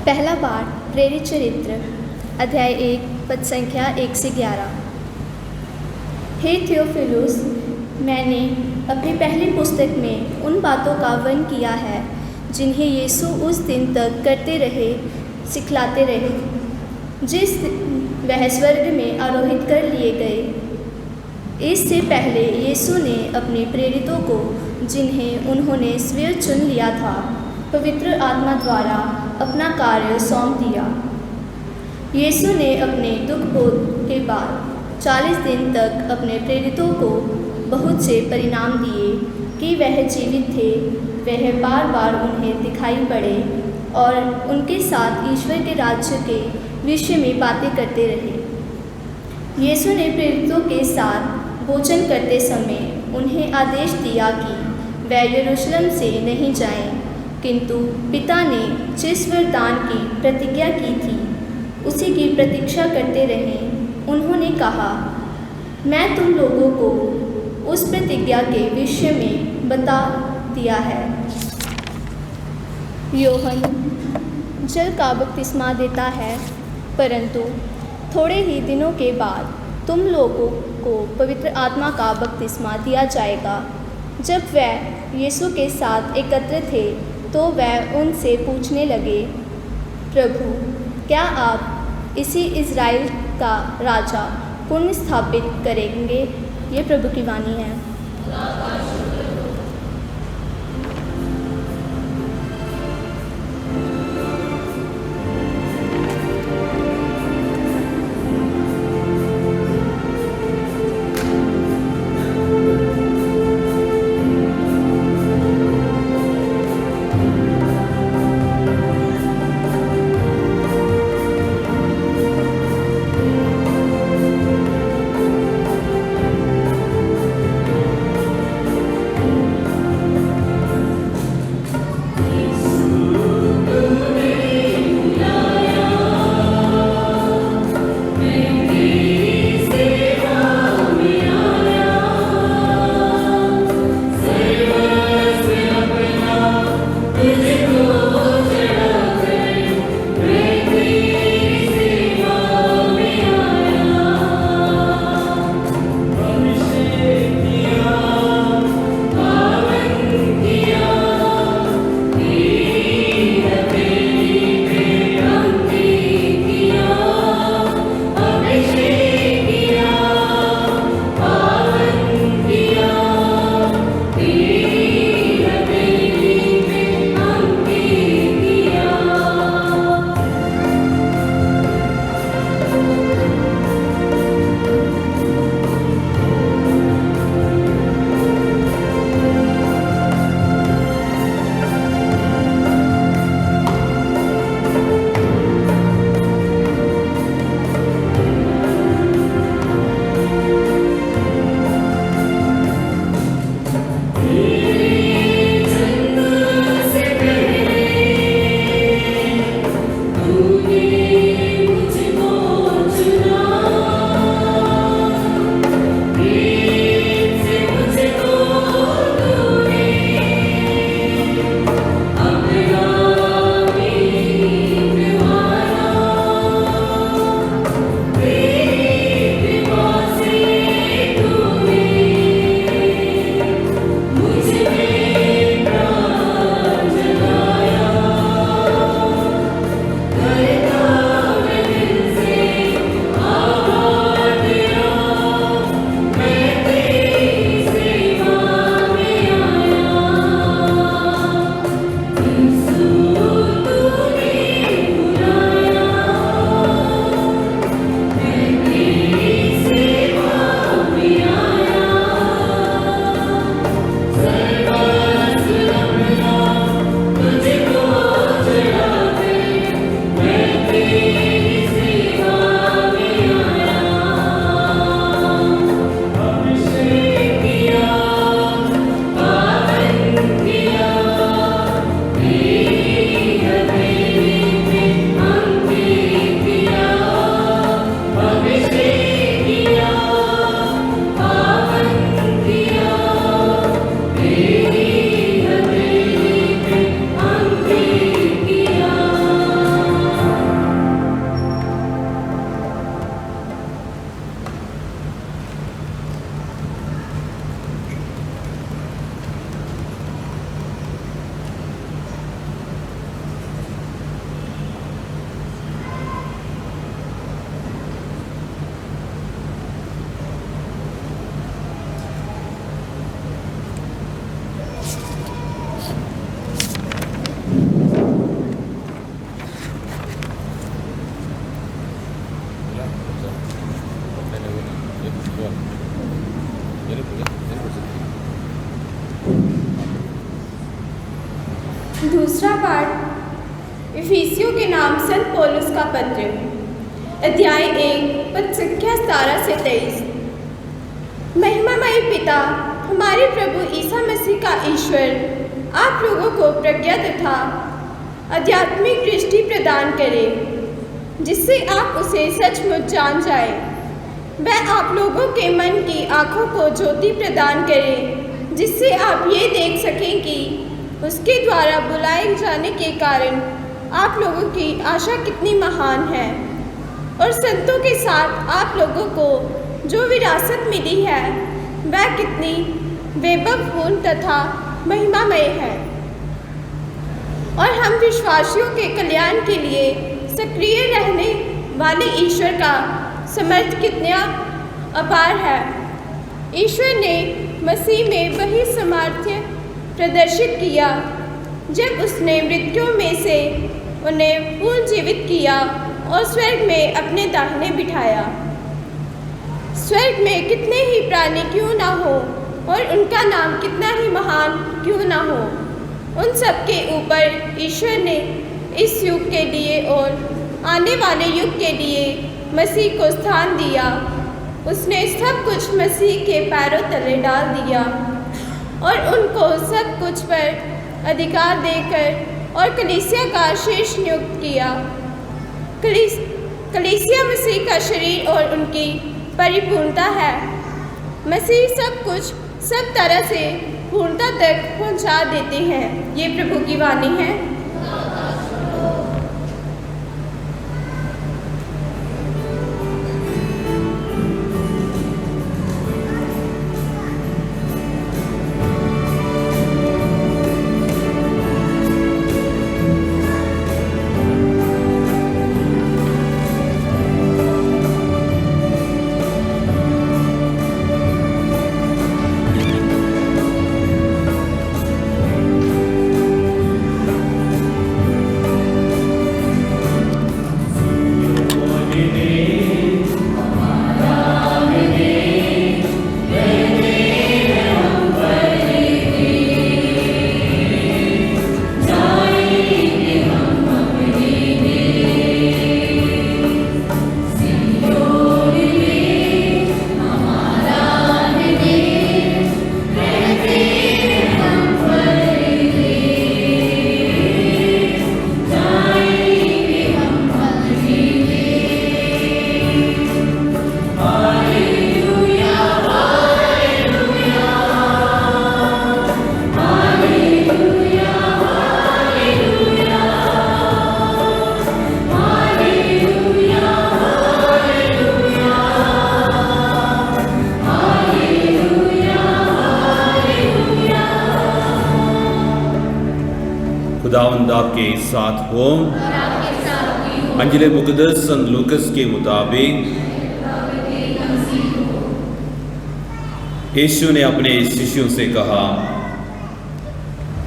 पहला पाठ प्रेरित चरित्र अध्याय 1 पद संख्या 1 से 11। हे थियोफिलुस, मैंने अपनी पहली पुस्तक में उन बातों का वर्णन किया है जिन्हें यीशु उस दिन तक करते रहे, सिखलाते रहे, जिस वह स्वर्ग में आरोहित कर लिए गए। इससे पहले यीशु ने अपने प्रेरितों को, जिन्हें उन्होंने स्वयं चुन लिया था, पवित्र आत्मा द्वारा अपना कार्य सौंप दिया। यीशु ने अपने दुख बोध के बाद 40 दिन तक अपने प्रेरितों को बहुत से परिणाम दिए कि वह जीवित थे। वह बार बार उन्हें दिखाई पड़े और उनके साथ ईश्वर के राज्य के विषय में बातें करते रहे। यीशु ने प्रेरितों के साथ भोजन करते समय उन्हें आदेश दिया कि वह यरूशलेम से नहीं जाएं, किंतु पिता ने जिस वरदान की प्रतिज्ञा की थी उसी की प्रतीक्षा करते रहें। उन्होंने कहा, मैं तुम लोगों को उस प्रतिज्ञा के विषय में बता दिया है। यूहन्ना जल का बपतिस्मा देता है, परंतु थोड़े ही दिनों के बाद तुम लोगों को पवित्र आत्मा का बपतिस्मा दिया जाएगा। जब वह यीशु के साथ एकत्र थे तो वह उनसे पूछने लगे, प्रभु, क्या आप इसी इज़राइल का राजा पुनः स्थापित करेंगे? ये प्रभु की वाणी है। दूसरा पाठ इफिसियों के नाम संत पौलुस का पत्र, अध्याय 1 पद संख्या 17 से 23। महिमामय पिता, हमारे प्रभु ईसा मसीह का ईश्वर आप लोगों को प्रज्ञा तथा आध्यात्मिक दृष्टि प्रदान करे, जिससे आप उसे सचमुच जान जाए। वह आप लोगों के मन की आँखों को ज्योति प्रदान करे, जिससे आप ये देख सकें कि उसके द्वारा बुलाए जाने के कारण आप लोगों की आशा कितनी महान है, और संतों के साथ आप लोगों को जो विरासत मिली है वह कितनी वैभवपूर्ण तथा महिमामय है, और हम विश्वासियों के कल्याण के लिए सक्रिय रहने वाले ईश्वर का समर्थ कितना अपार है। ईश्वर ने मसीह में वही सामर्थ्य प्रदर्शित किया जब उसने मृत्युओं में से उन्हें पुनर्जीवित किया और स्वर्ग में अपने दाहिने बिठाया। स्वर्ग में कितने ही प्राणी क्यों ना हो और उनका नाम कितना ही महान क्यों ना हो, उन सब के ऊपर ईश्वर ने इस युग के लिए और आने वाले युग के लिए मसीह को स्थान दिया। उसने सब कुछ मसीह के पैरों तले डाल दिया और उनको सब कुछ पर अधिकार देकर और कलीसिया का शीर्ष नियुक्त किया। कलीसिया मसीह का शरीर और उनकी परिपूर्णता है। मसीह सब कुछ सब तरह से पूर्णता तक पहुंचा देते हैं। ये प्रभु की वाणी है। खुदावंद आपके साथ हो। अंजिल मुक़द्दस संत लूकस के मुताबिक यीशु ने अपने शिष्यों से कहा,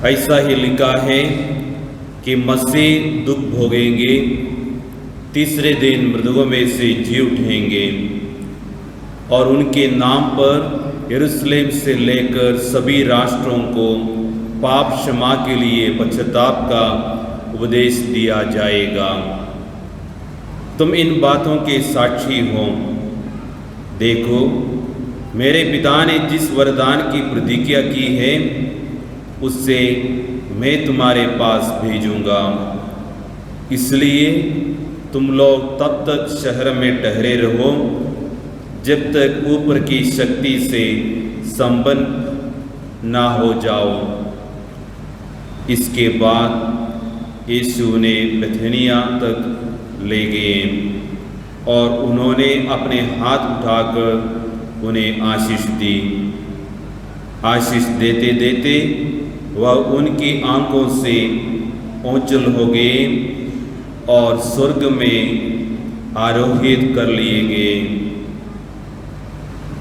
ऐसा ही लिखा है कि मसीह दुख भोगेंगे, तीसरे दिन मृतकों में से जी उठेंगे, और उनके नाम पर यरूशलेम से लेकर सभी राष्ट्रों को पाप क्षमा के लिए पश्चाताप का उपदेश दिया जाएगा। तुम इन बातों के साक्षी हो। देखो, मेरे पिता ने जिस वरदान की प्रतिज्ञा की है उससे मैं तुम्हारे पास भेजूंगा। इसलिए तुम लोग तब तक शहर में ठहरे रहो जब तक ऊपर की शक्ति से संपन्न ना हो जाओ। इसके बाद यीशु ने बेथनिया तक ले गए और उन्होंने अपने हाथ उठाकर उन्हें आशीष दी। आशीष देते देते वह उनकी आंखों से ओझल हो गए और स्वर्ग में आरोहित कर लिए गए।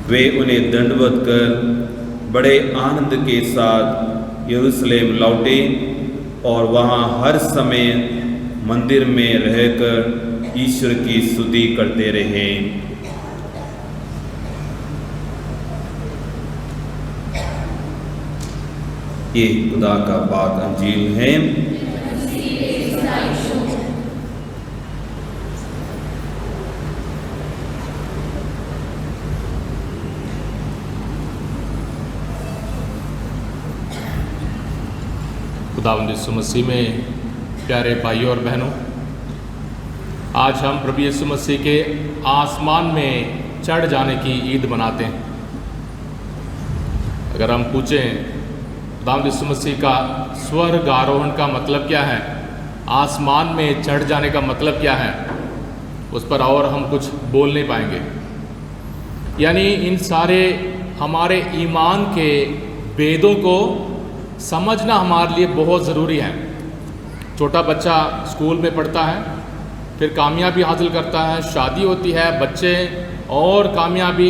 वे उन्हें दंडवत कर बड़े आनंद के साथ यरूशलेम लौटे और वहाँ हर समय मंदिर में रहकर ईश्वर की स्तुति करते रहे। ये खुदा का पाक अंजील है। खुदावंद यीशु मसीह में प्यारे भाइयों और बहनों, आज हम प्रभु यीशु मसीह के आसमान में चढ़ जाने की ईद मनाते हैं। अगर हम पूछें खुदावंद यीशु मसीह का स्वर्ग आरोहण का मतलब क्या है, आसमान में चढ़ जाने का मतलब क्या है, उस पर और हम कुछ बोल नहीं पाएंगे। यानी इन सारे हमारे ईमान के भेदों को समझना हमारे लिए बहुत ज़रूरी है। छोटा बच्चा स्कूल में पढ़ता है, फिर कामयाबी हासिल करता है, शादी होती है, बच्चे और कामयाबी,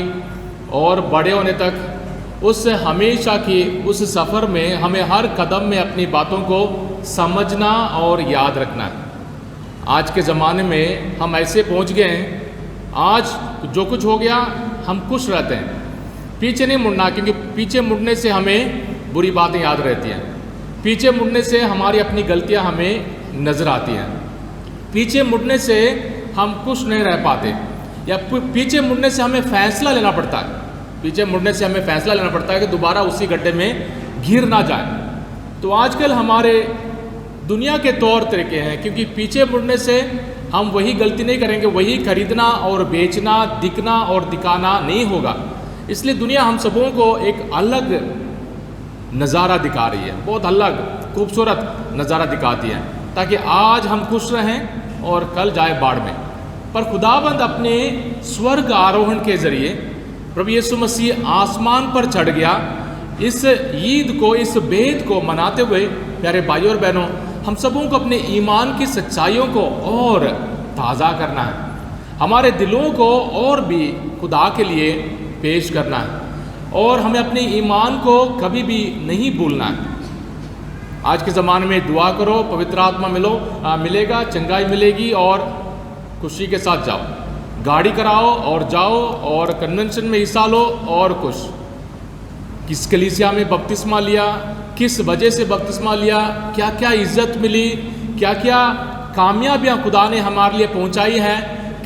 और बड़े होने तक उस हमेशा की उस सफ़र में हमें हर कदम में अपनी बातों को समझना और याद रखना है। आज के ज़माने में हम ऐसे पहुंच गए हैं, आज जो कुछ हो गया हम खुश रहते हैं, पीछे नहीं मुड़ना, क्योंकि पीछे मुड़ने से हमें बुरी बातें याद रहती हैं, पीछे मुड़ने से हमारी अपनी गलतियां हमें नज़र आती हैं, पीछे मुड़ने से हम खुश नहीं रह पाते, या पीछे मुड़ने से हमें फैसला लेना पड़ता है, पीछे मुड़ने से हमें फैसला लेना पड़ता है कि दोबारा उसी गड्ढे में गिर ना जाए। तो आजकल हमारे दुनिया के तौर तरीके हैं, क्योंकि पीछे मुड़ने से हम वही गलती नहीं करेंगे, वही खरीदना और बेचना, दिखना और दिखाना नहीं होगा। इसलिए दुनिया हम सबों को एक अलग नज़ारा दिखा रही है, बहुत अलग खूबसूरत नज़ारा दिखाती है, ताकि आज हम खुश रहें और कल जाए बाढ़ में। पर खुदाबंद अपने स्वर्ग आरोहण के ज़रिए प्रभु यीशु मसीह आसमान पर चढ़ गया। इस ईद को, इस भेद को मनाते हुए प्यारे भाइयों और बहनों, हम सबों को अपने ईमान की सच्चाइयों को और ताज़ा करना है, हमारे दिलों को और भी खुदा के लिए पेश करना है, और हमें अपने ईमान को कभी भी नहीं भूलना है। आज के ज़माने में दुआ करो, पवित्र आत्मा मिलेगा, चंगाई मिलेगी और खुशी के साथ जाओ, गाड़ी कराओ और जाओ, और कन्वेंशन में हिस्सा लो और खुश। किस कलीसिया में बपतिस्मा लिया, किस वजह से बपतिस्मा लिया, क्या क्या इज्जत मिली, क्या क्या कामयाबियाँ खुदा ने हमारे लिए पहुँचाई है,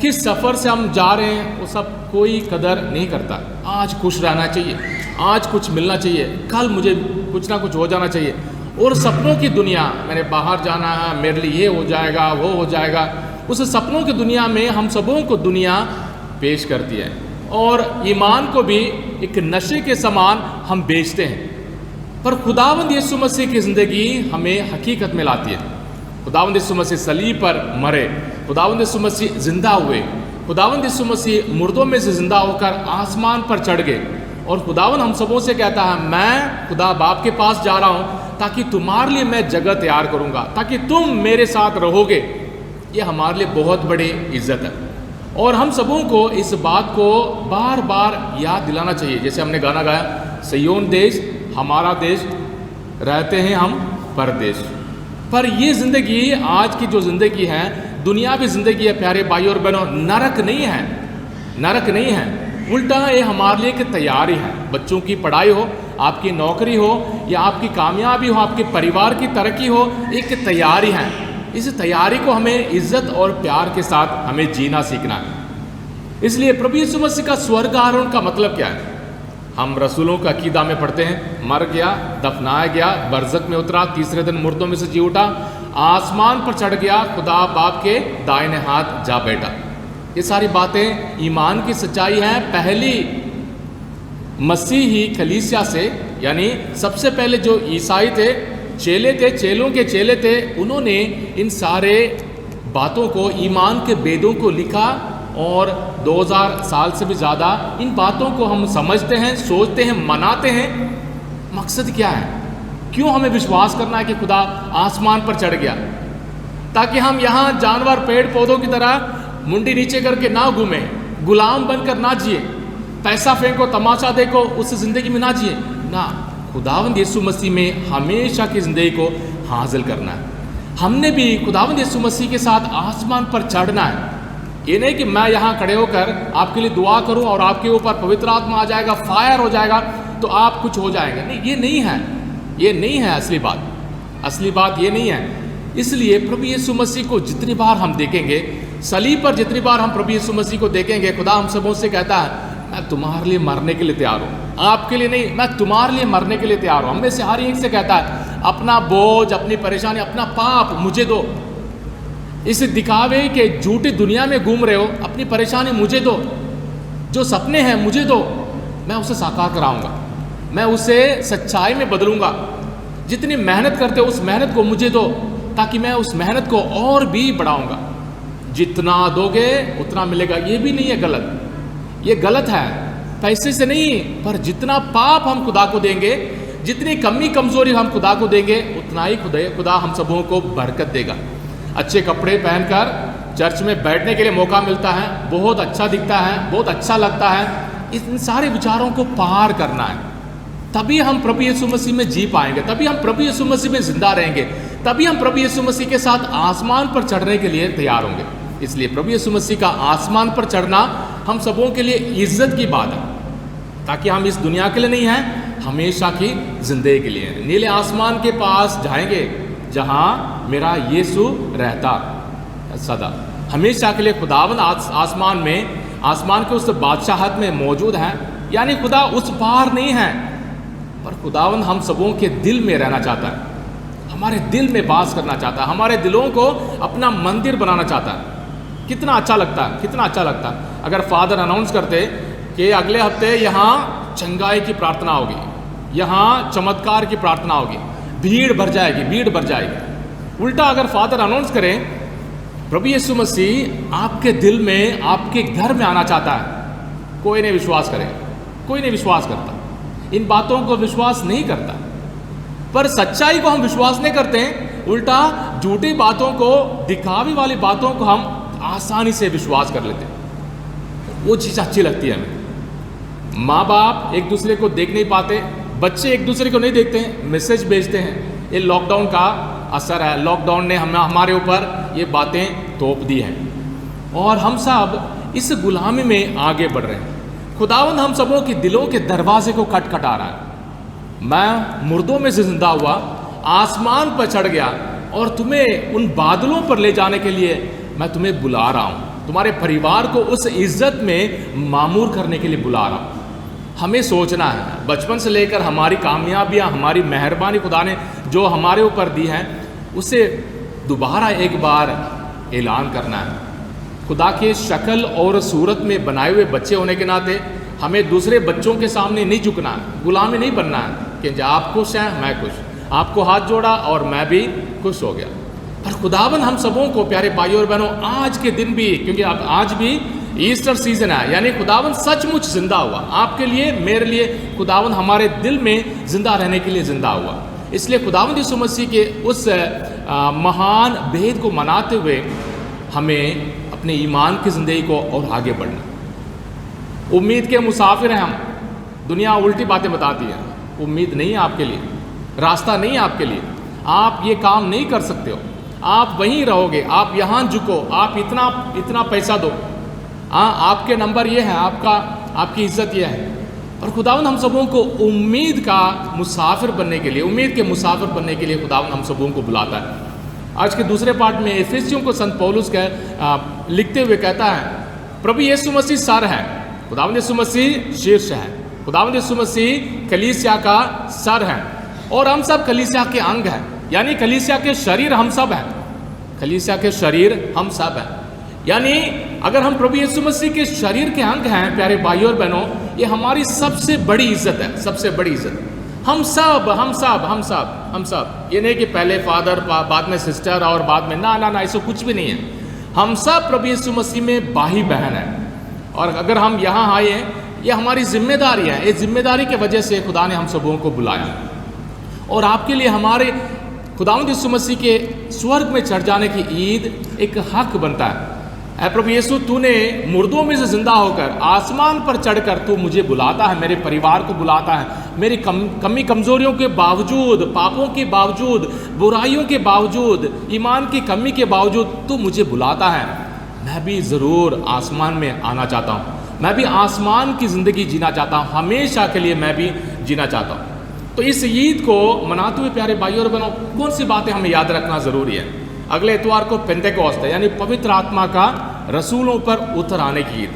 किस सफ़र से हम जा रहे हैं, वो सब कोई कदर नहीं करता। आज खुश रहना चाहिए, आज कुछ मिलना चाहिए, कल मुझे कुछ ना कुछ हो जाना चाहिए। और सपनों की दुनिया, मैंने बाहर जाना है, मेरे लिए ये हो जाएगा, वो हो जाएगा, उस सपनों की दुनिया में हम सबों को दुनिया पेश करती है, और ईमान को भी एक नशे के समान हम बेचते हैं। पर खुदावंद यीशु मसीह की ज़िंदगी हमें हकीकत में लाती है। खुदावंद यीशु मसीह सलीब पर मरे, खुदावंद यीशु मसीह जिंदा हुए, खुदावंद यीशु मसीह मुर्दों में से जिंदा होकर आसमान पर चढ़ गए, और खुदावंद हम सबों से कहता है, मैं खुदा बाप के पास जा रहा हूँ ताकि तुम्हारे लिए मैं जगह तैयार करूँगा, ताकि तुम मेरे साथ रहोगे। ये हमारे लिए बहुत बड़ी इज्जत है, और हम सबों को इस बात को बार बार याद दिलाना चाहिए। जैसे हमने गाना गाया, सिय्योन देश हमारा देश, रहते हैं हम परदेश। पर ये ज़िंदगी, आज की जो ज़िंदगी है, दुनियावी ज़िंदगी है प्यारे भाइयों और बहनों, नरक नहीं है, नरक नहीं है, उल्टा ये हमारे लिए एक तैयारी है। बच्चों की पढ़ाई हो, आपकी नौकरी हो, या आपकी कामयाबी हो, आपके परिवार की तरक्की हो, एक तैयारी है। इस तैयारी को हमें इज्जत और प्यार के साथ हमें जीना सीखना है। इसलिए प्रभु यीशु मसीह का स्वर्ग आरोहण का मतलब क्या है? हम रसूलों का अकीदा में पढ़ते हैं, मर गया, दफनाया गया, बरज़ख में उतरा, तीसरे दिन मुर्दों में से जी उठा, आसमान पर चढ़ गया, खुदा बाप के दाहिने हाथ जा बैठा। ये सारी बातें ईमान की सच्चाई है। पहली मसीही कलीसिया से, यानी सबसे पहले जो ईसाई थे, चेले थे, चेलों के चेले थे, उन्होंने इन सारे बातों को, ईमान के भेदों को लिखा, और 2000 साल से भी ज़्यादा इन बातों को हम समझते हैं, सोचते हैं, मनाते हैं। मकसद क्या है? क्यों हमें विश्वास करना है कि खुदा आसमान पर चढ़ गया? ताकि हम यहाँ जानवर, पेड़ पौधों की तरह मुंडी नीचे करके ना घूमें, गुलाम बनकर ना जिए, पैसा फेंको, तमाशा देखो, उस ज़िंदगी में ना जिए ना। खुदावंद यीशु मसीह में हमेशा की ज़िंदगी को हासिल करना है। हमने भी खुदावंद यीशु मसीह के साथ आसमान पर चढ़ना है। ये नहीं कि मैं यहाँ खड़े होकर आपके लिए दुआ करूँ और आपके ऊपर पवित्र आत्मा आ जाएगा, फायर हो जाएगा, तो आप कुछ हो जाएंगे। नहीं, ये नहीं है, ये नहीं है असली बात। असली बात ये नहीं है। इसलिए प्रभु यीशु मसीह को जितनी बार हम देखेंगे, सलीब पर जितनी बार हम प्रभु यीशु मसीह को देखेंगे, खुदा हम सबों से कहता है, मैं तुम्हारे लिए मरने के लिए तैयार हूँ। आपके लिए नहीं, मैं तुम्हारे लिए मरने के लिए तैयार हूँ। हम में से हर एक से कहता है, अपना बोझ, अपनी परेशानी, अपना पाप मुझे दो। इस दिखावे के झूठी दुनिया में घूम रहे हो, अपनी परेशानी मुझे दो, जो सपने हैं मुझे दो, मैं उसे साकार कराऊंगा, मैं उसे सच्चाई में बदलूंगा। जितनी मेहनत करते हो उस मेहनत को मुझे दो, ताकि मैं उस मेहनत को और भी बढ़ाऊंगा। जितना दोगे उतना मिलेगा, ये भी नहीं है गलत, ये गलत है, पैसे से नहीं, पर जितना पाप हम खुदा को देंगे, जितनी कमी कमजोरी हम खुदा को देंगे, उतना ही खुदा हम सबों को बरकत देगा। अच्छे कपड़े पहनकर चर्च में बैठने के लिए मौका मिलता है, बहुत अच्छा दिखता है, बहुत अच्छा लगता है, इन सारे विचारों को पार करना है, तभी हम प्रभु यीशु मसीह में जी पाएंगे, तभी हम प्रभु यीशु मसीह में जिंदा रहेंगे, तभी हम प्रभु यीशु मसीह के साथ आसमान पर चढ़ने के लिए तैयार होंगे। इसलिए प्रभु यीशु मसीह का आसमान पर चढ़ना हम सबों के लिए इज्जत की बात है, ताकि हम इस दुनिया के लिए नहीं हैं, हमेशा की जिंदगी के लिए। नीले आसमान के पास जाएंगे जहां मेरा यीशु रहता सदा, हमेशा के लिए। खुदावंद आसमान में, आसमान के उस बादशाहत में मौजूद है, यानी खुदा उस पार नहीं है, पर खुदावंद हम सबों के दिल में रहना चाहता है, हमारे दिल में वास करना चाहता है, हमारे दिलों को अपना मंदिर बनाना चाहता है। कितना अच्छा लगता है, कितना अच्छा लगता है अगर फादर अनाउंस करते कि अगले हफ्ते यहाँ चंगाई की प्रार्थना होगी, यहाँ चमत्कार की प्रार्थना होगी, भीड़ भर जाएगी, भीड़ भर जाएगी। उल्टा अगर फादर अनाउंस करें प्रभु यीशु मसीह आपके दिल में, आपके घर में आना चाहता है, कोई नहीं विश्वास करेगा, कोई नहीं विश्वास करता, इन बातों को विश्वास नहीं करता। पर सच्चाई को हम विश्वास नहीं करते हैं, उल्टा झूठी बातों को, दिखावे वाली बातों को हम आसानी से विश्वास कर लेते हैं। वो चीज़ अच्छी लगती है हमें। माँ बाप एक दूसरे को देख नहीं पाते, बच्चे एक दूसरे को नहीं देखते हैं, मैसेज भेजते हैं। ये लॉकडाउन का असर है, लॉकडाउन ने हमारे ऊपर ये बातें थोप दी हैं, और हम सब इस गुलामी में आगे बढ़ रहे हैं। खुदावंद हम सबों के दिलों के दरवाजे को खटखटा रहा है। मैं मुर्दों में से जिंदा हुआ, आसमान पर चढ़ गया, और तुम्हें उन बादलों पर ले जाने के लिए मैं तुम्हें बुला रहा हूँ, तुम्हारे परिवार को उस इज्जत में मामूर करने के लिए बुला रहा हूँ। हमें सोचना है, बचपन से लेकर हमारी कामयाबियाँ, हमारी मेहरबानी खुदा ने जो हमारे ऊपर दी है, उसे दोबारा एक बार ऐलान करना है। खुदा के शक्ल और सूरत में बनाए हुए बच्चे होने के नाते हमें दूसरे बच्चों के सामने नहीं झुकना है, गुलामी नहीं बनना है कि आप खुश हैं मैं खुश, आपको हाथ जोड़ा और मैं भी खुश हो गया। पर खुदावन हम सबों को, प्यारे भाइयों और बहनों, आज के दिन भी, क्योंकि अब आज भी ईस्टर सीजन है, यानी खुदावन सचमुच जिंदा हुआ आपके लिए, मेरे लिए। खुदावन हमारे दिल में जिंदा रहने के लिए जिंदा हुआ। इसलिए खुदावंद यीशु मसीह के उस महान भेद को मनाते हुए हमें अपने ईमान की ज़िंदगी को और आगे बढ़ना। उम्मीद के मुसाफिर हैं हम, दुनिया उल्टी बातें बताती है, उम्मीद नहीं है आपके लिए, रास्ता नहीं है आपके लिए, आप ये काम नहीं कर सकते हो, आप वहीं रहोगे, आप यहाँ झुको, आप इतना पैसा दो, हाँ आपके नंबर ये है, आपकी इज्जत ये है। और खुदावंद हम सबों को उम्मीद का मुसाफिर बनने के लिए, उम्मीद के मुसाफिर बनने के लिए खुदावंद हम सबों को बुलाता है। आज के दूसरे पार्ट में एफेसियों को संत पौलुस लिखते हुए कहता है, प्रभु यीशु मसीह सर है, खुदावंद यीशु मसीह शीर्ष है, खुदावंद यीशु मसीह कलीसिया का सर है, और हम सब कलीसिया के अंग हैं, यानी कलीसिया के शरीर हम सब हैं, कलीसिया के शरीर हम सब हैं। यानी अगर हम प्रभु यीशु मसीह के शरीर के अंग हैं, प्यारे भाइयों और बहनों, ये हमारी सबसे बड़ी इज्जत है, सबसे बड़ी इज्जत। हम सब ये नहीं कि पहले फादर, बाद में सिस्टर और बाद में ना, ऐसा कुछ भी नहीं है। हम सब प्रभु यीशु मसीह में भाई बहन हैं, और अगर हम यहाँ आए हैं, ये हमारी जिम्मेदारी है। इस जिम्मेदारी के वजह से खुदा ने हम सबों को बुलाया, और आपके लिए हमारे खुदावंद यीशु मसीह के स्वर्ग में चढ़ जाने की ईद एक हक बनता है। ऐ प्रभु यीशु, तूने मुर्दों में से जिंदा होकर आसमान पर चढ़कर तू मुझे बुलाता है, मेरे परिवार को बुलाता है, मेरी कमी कमजोरियों के बावजूद, पापों के बावजूद, बुराइयों के बावजूद, ईमान की कमी के बावजूद तू मुझे बुलाता है। मैं भी ज़रूर आसमान में आना चाहता हूँ, मैं भी आसमान की ज़िंदगी जीना चाहता हूँ, हमेशा के लिए मैं भी जीना चाहता हूँ। तो इस ईद को मनाते हुए प्यारे भाइयों और बहनों, कौन सी बातें हमें याद रखना ज़रूरी है? अगले इतवार को पेंटेकोस्त है, यानी पवित्र आत्मा का रसूलों पर उतर आने की ईद।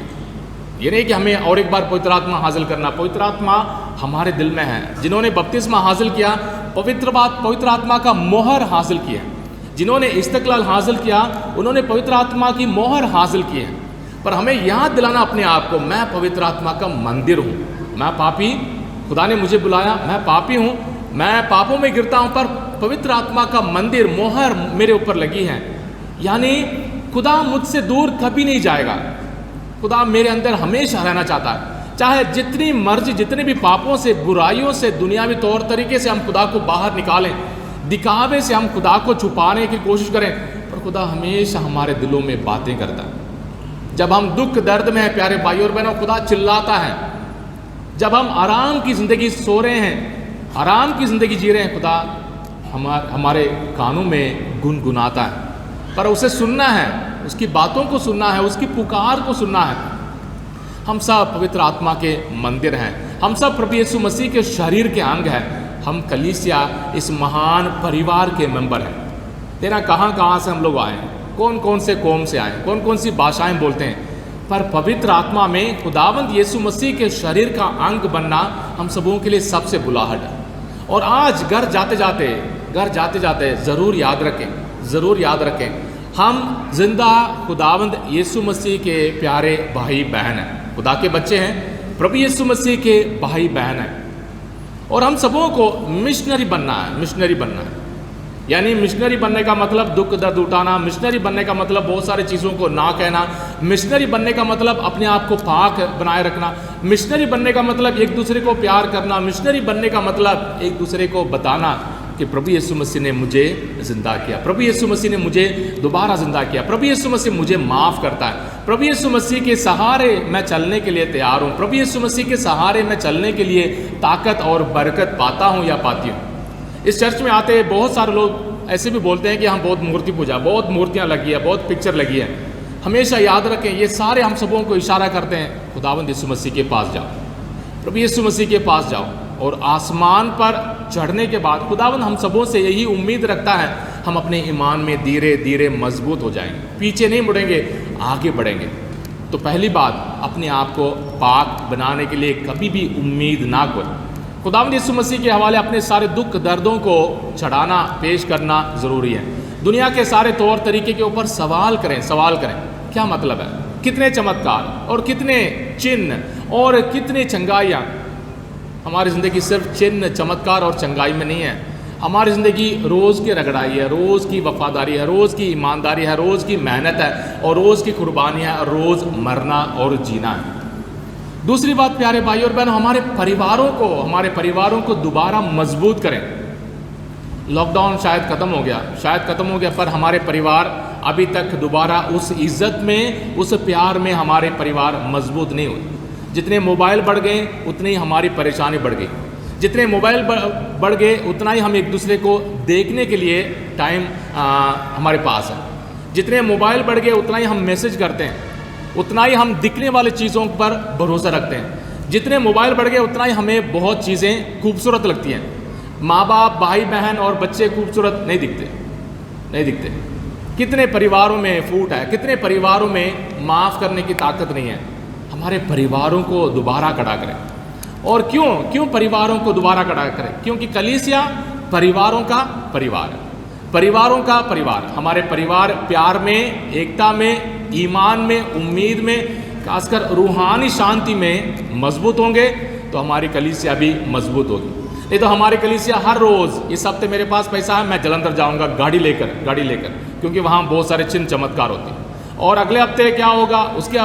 ये नहीं कि हमें और एक बार पवित्र आत्मा हासिल करना, पवित्र आत्मा हमारे दिल में है। जिन्होंने बपतिस्मा हासिल किया पवित्र आत्मा का मोहर हासिल किया है। जिन्होंने इस्तकलाल हासिल किया उन्होंने पवित्र आत्मा की मोहर हासिल की है। पर हमें याद दिलाना अपने आप को, मैं पवित्र आत्मा का मंदिर हूँ, मैं पापी, खुदा ने मुझे बुलाया, मैं पापी हूँ, मैं पापों में गिरता हूँ, पर पवित्र आत्मा का मंदिर मोहर मेरे ऊपर लगी है। यानी खुदा मुझसे दूर कभी नहीं जाएगा, खुदा मेरे अंदर हमेशा रहना चाहता है। चाहे जितनी मर्जी, जितने भी पापों से, बुराइयों से, दुनियावी तौर तरीके से हम खुदा को बाहर निकालें, दिखावे से हम खुदा को छुपाने की कोशिश करें, पर खुदा हमेशा हमारे दिलों में बातें करता है। जब हम दुख दर्द में हैं प्यारे भाई और बहनों, खुदा चिल्लाता है। जब हम आराम की ज़िंदगी सो रहे हैं, आराम की ज़िंदगी जी रहे हैं, खुदा हमारे कानों में गुनगुनाता है। पर उसे सुनना है, उसकी बातों को सुनना है, उसकी पुकार को सुनना है। हम सब पवित्र आत्मा के मंदिर हैं, हम सब प्रभु यीशु मसीह के शरीर के अंग हैं। हम कलीसिया इस महान परिवार के मेंबर हैं। तेरा कहाँ से हम लोग आए हैं, कौन कौन से कौम से आए हैं, कौन कौन सी भाषाएं बोलते हैं, पर पवित्र आत्मा में खुदावंद यीशु मसीह के शरीर का अंग बनना हम सबों के लिए सबसे बुलाहट है। और आज घर जाते जाते ज़रूर याद रखें, हम जिंदा खुदावंद यीशु मसीह के प्यारे भाई बहन हैं, खुदा के बच्चे हैं, प्रभु यीशु मसीह के भाई बहन हैं। और हम सबों को मिशनरी बनना है। यानी मिशनरी बनने का मतलब दुख दर्द उठाना, मिशनरी बनने का मतलब बहुत सारी चीज़ों को ना कहना, मिशनरी बनने का मतलब अपने आप को पाक बनाए रखना, मिशनरी बनने का मतलब एक दूसरे को प्यार करना, मिशनरी बनने का मतलब एक दूसरे को बताना कि प्रभु यीशु मसीह ने मुझे ज़िंदा किया, प्रभु यीशु मसीह ने मुझे दोबारा ज़िंदा किया, प्रभु यीशु मसीह मुझे माफ़ करता है, प्रभु यीशु मसीह के सहारे मैं चलने के लिए तैयार हूँ, प्रभु यीशु मसीह के सहारे मैं चलने के लिए ताकत और बरकत पाता हूँ या पाती हूँ। इस चर्च में आते बहुत सारे लोग ऐसे भी बोलते हैं कि हम बहुत मूर्ति पूजा, बहुत मूर्तियाँ लगी है, बहुत पिक्चर लगी है। हमेशा याद रखें, ये सारे हम सबों को इशारा करते हैं खुदावंद यीशु मसीह के पास जाओ, प्रभु यीशु मसीह के पास जाओ। और आसमान पर चढ़ने के बाद खुदावंद हम सबों से यही उम्मीद रखता है, हम अपने ईमान में धीरे धीरे मजबूत हो जाएंगे, पीछे नहीं मुड़ेंगे, आगे बढ़ेंगे। तो पहली बात, अपने आप को पाक बनाने के लिए कभी भी उम्मीद ना करें। खुदावंद यीशु मसीह के हवाले अपने सारे दुख दर्दों को चढ़ाना, पेश करना ज़रूरी है। दुनिया के सारे तौर तरीके के ऊपर सवाल करें। क्या मतलब है? कितने चमत्कार और कितने चिन्ह और कितने चंगाइयाँ। हमारी ज़िंदगी सिर्फ चिन्ह, चमत्कार और चंगाई में नहीं है। हमारी ज़िंदगी रोज़ की रगड़ाई है, रोज़ की वफादारी है, रोज़ की ईमानदारी है, रोज़ की मेहनत है और रोज़ की कुर्बानियाँ है और रोज़ मरना और जीना है। दूसरी बात प्यारे भाई और बहन, हमारे परिवारों को दोबारा मजबूत करें। लॉकडाउन शायद ख़त्म हो गया, पर हमारे परिवार अभी तक दोबारा उस इज़्ज़त में, उस प्यार में हमारे परिवार मजबूत नहीं हुए। जितने मोबाइल बढ़ गए उतनी ही हमारी परेशानी बढ़ गई, जितने मोबाइल बढ़ गए उतना ही हम एक दूसरे को देखने के लिए टाइम हमारे पास है। जितने मोबाइल बढ़ गए उतना ही हम मैसेज करते हैं, उतना ही हम दिखने वाली चीज़ों पर भरोसा रखते हैं। जितने मोबाइल बढ़ गए उतना ही हमें बहुत चीज़ें खूबसूरत लगती हैं। माँ बाप, भाई बहन और बच्चे खूबसूरत नहीं दिखते। कितने परिवारों में फूट है, कितने परिवारों में माफ़ करने की ताकत नहीं है। हमारे परिवारों को दोबारा खड़ा करें। और क्यों परिवारों को दोबारा खड़ा करें? क्योंकि कलीसिया परिवारों का परिवार। हमारे परिवार प्यार में, एकता में, ईमान में, उम्मीद में, खासकर रूहानी शांति में मजबूत होंगे तो हमारी कलीसिया भी मजबूत होगी। नहीं तो हमारी कलीसिया हर रोज़, इस हफ्ते मेरे पास पैसा है, मैं जलंधर जाऊंगा गाड़ी लेकर, क्योंकि वहाँ बहुत सारे चिन्ह चमत्कार होते हैं। और अगले हफ्ते क्या होगा, उसके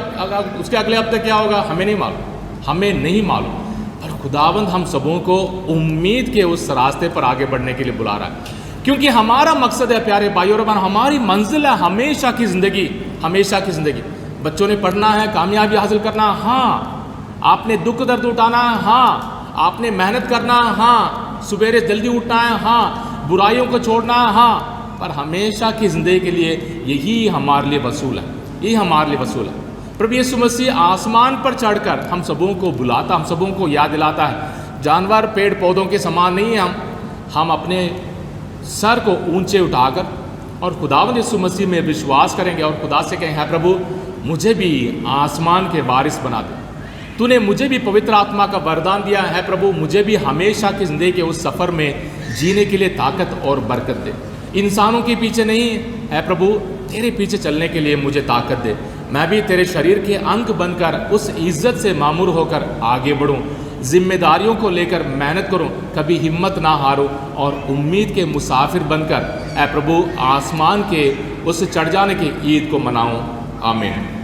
अगले हफ्ते क्या होगा, हमें नहीं मालूम। पर खुदावंद हम सबों को उम्मीद के उस रास्ते पर आगे बढ़ने के लिए बुला रहा है, क्योंकि हमारा मकसद है प्यारे भाई और बहन, हमारी मंजिल है हमेशा की ज़िंदगी। बच्चों ने पढ़ना है, कामयाबी हासिल करना, हाँ। आपने दुख दर्द उठाना, हाँ। आपने मेहनत करना, हाँ। सवेरे जल्दी उठना है, हाँ। बुराइयों को छोड़ना, हाँ। पर हमेशा की ज़िंदगी के लिए यही हमारे लिए वसूल है। प्रभु यीशु मसीह आसमान पर चढ़कर हम सबों को बुलाता, हम सबों को याद दिलाता है। जानवर, पेड़ पौधों के समान नहीं है हम अपने सर को ऊंचे उठाकर और खुदावंद यीशु मसीह में विश्वास करेंगे और खुदा से कहें, है प्रभु मुझे भी आसमान के वारिस बना दे। तूने मुझे भी पवित्र आत्मा का वरदान दिया है प्रभु, मुझे भी हमेशा की ज़िंदगी के उस सफ़र में जीने के लिए ताकत और बरकत दे। इंसानों के पीछे नहीं है प्रभु, तेरे पीछे चलने के लिए मुझे ताकत दे। मैं भी तेरे शरीर के अंग बनकर उस इज्जत से मामूर होकर आगे बढ़ूं, जिम्मेदारियों को लेकर मेहनत करूं, कभी हिम्मत ना हारूं और उम्मीद के मुसाफिर बनकर ऐ प्रभु आसमान के उस चढ़ जाने की ईद को मनाऊं। आमीन।